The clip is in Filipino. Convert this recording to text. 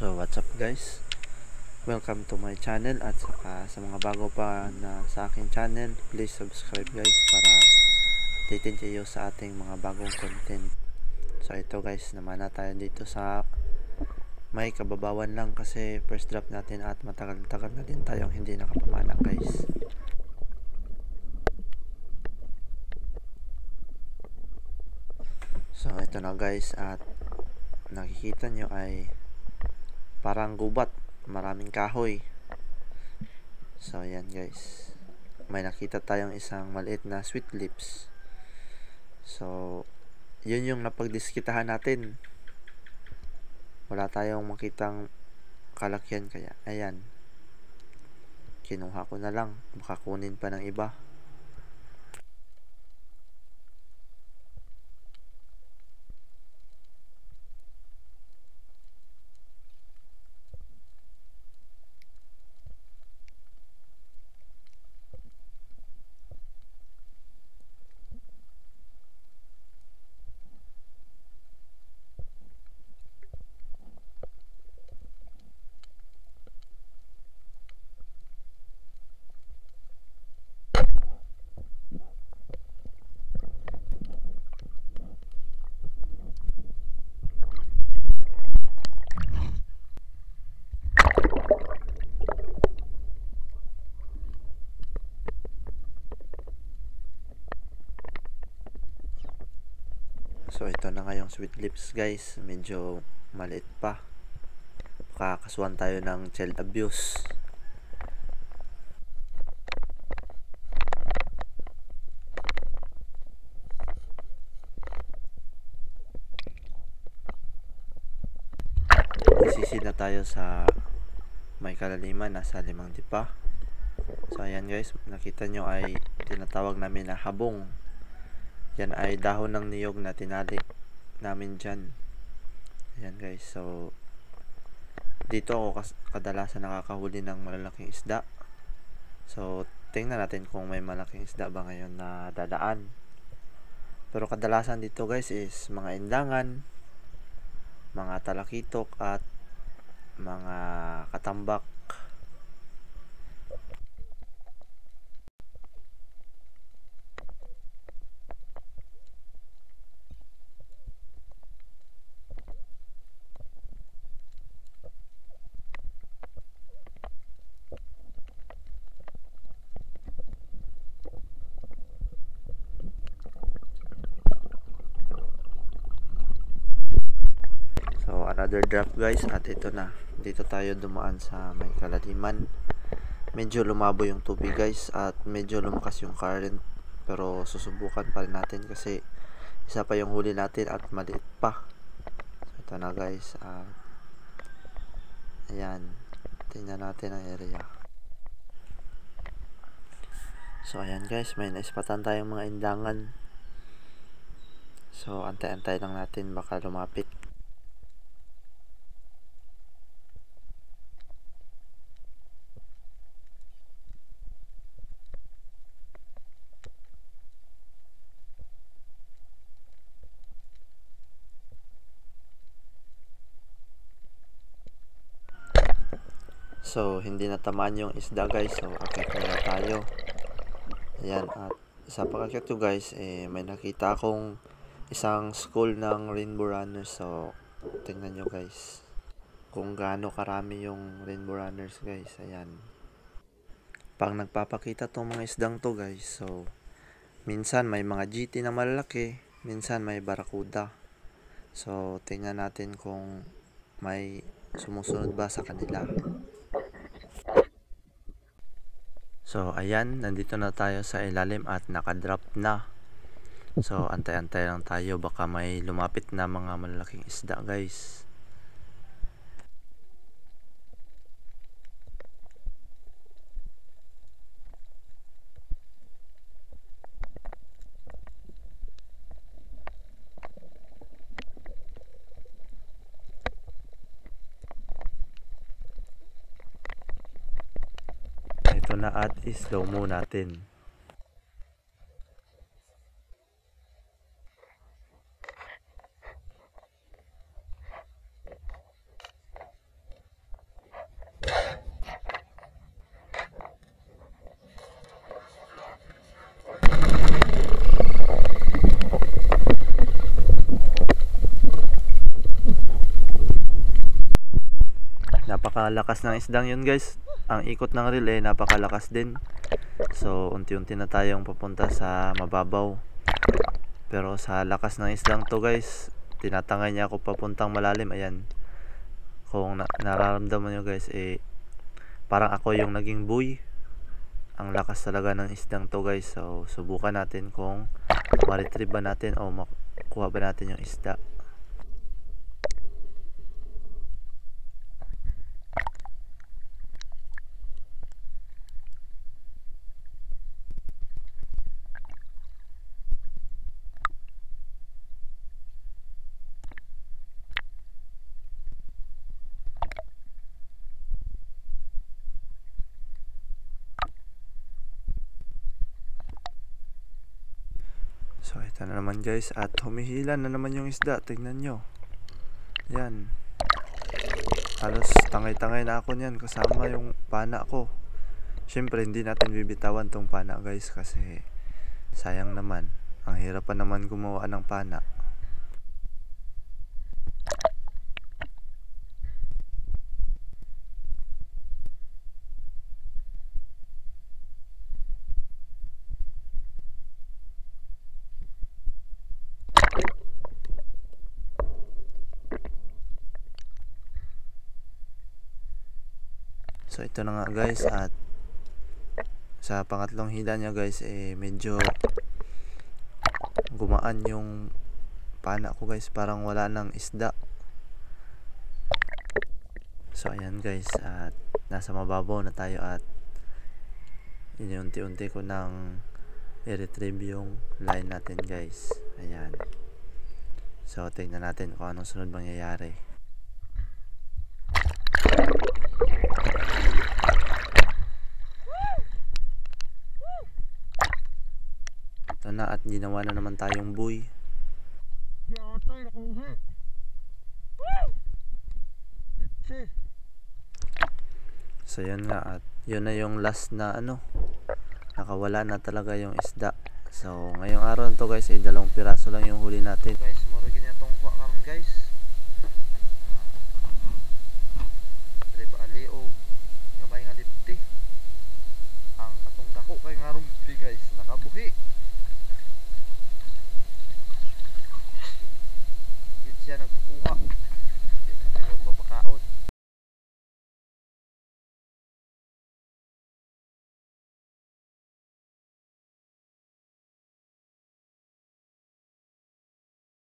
So what's up guys, welcome to my channel at saka sa mga bago pa na sa aking channel, please subscribe guys para updated kayo sa ating mga bagong content. So ito guys, naman na tayo dito sa may kababawan lang kasi first drop natin at matagal-tagal na din tayong hindi nakapamana guys. So ito na guys, at nakikita nyo ay parang gubat, maraming kahoy. So ayan guys, may nakita tayong isang maliit na sweet lips. So yun yung napagdiskitahan natin, wala tayong makitang kalakyan, kaya ayan, kinuha ko na lang, baka kunin pa ng iba. So ito na nga yung sweet lips guys, medyo maliit pa, kakasuhan tayo ng child abuse. Isisid na tayo sa may kalaliman, nasa 5 dipa. So ayan guys, nakita nyo ay tinatawag namin na habong. Yan ay dahon ng niyog na tinali namin dyan. Ayan guys, so dito ako kadalasan nakakahuli ng malalaking isda. So tingnan natin kung may malaking isda ba ngayon na dadaan. Pero kadalasan dito guys is mga indangan, mga talakitok at mga katambak. So another drop guys, at ito na, dito tayo dumaan sa may kalaliman. Medyo lumabo yung tubig guys at medyo lumakas yung current, pero susubukan pa rin natin kasi isa pa yung huli natin at maliit pa. So ito na guys, ayan, tingnan natin ang area. So ayan guys, may naispatan tayong mga indangan. So antay-antay lang natin, baka lumapit. So hindi natamaan yung isda guys, so akit muna tayo. Ayan, at sa pag-akit ko guys, may nakita akong isang school ng rainbow runners. So tingnan nyo guys kung gaano karami yung rainbow runners guys. Ayan, pang nagpapakita tong mga isdang to guys. So minsan may mga GT na malalaki, minsan may barakuda. So tingnan natin kung may sumusunod ba sa kanila. So ayan, nandito na tayo sa ilalim at nakadrop na. So antay-antay lang tayo, baka may lumapit na mga malalaking isda guys. Ito na, at slow mo natin. napakalakas ng isdang yun guys. Ang ikot ng reel napakalakas din. So unti-unti na tayong papunta sa mababaw. Pero sa lakas ng isdang to guys, tinatangay niya ako papuntang malalim. Ayan, kung nararamdaman nyo guys, parang ako yung naging buoy. Ang lakas talaga ng isdang to guys. So subukan natin kung ma-retrieve ba natin o makuha ba natin yung isda. So ito na naman guys, at humihila na naman yung isda. Tingnan nyo, yan, halos tangay-tangay na ako niyan kasama yung pana ko. Syempre hindi natin bibitawan tong pana guys, kasi sayang naman, ang hirap pa naman gumawa ng pana. So ito na nga guys, at sa pangatlong hila niya guys, medyo gumaan yung pana ko guys, parang wala nang isda. So ayan guys, at nasa mababaw na tayo, at unti-unti ko nang i-retrieve yung line natin guys. Ayan, so tingnan natin kung anong sunod mangyayari. Ito na, at ginawa na naman tayong buoy. So yun nga, at yun na yung last na nakawala na talaga yung isda. So ngayong araw na to guys, 2 piraso lang yung huli natin guys. Mura ganyan tong kuha karon guys.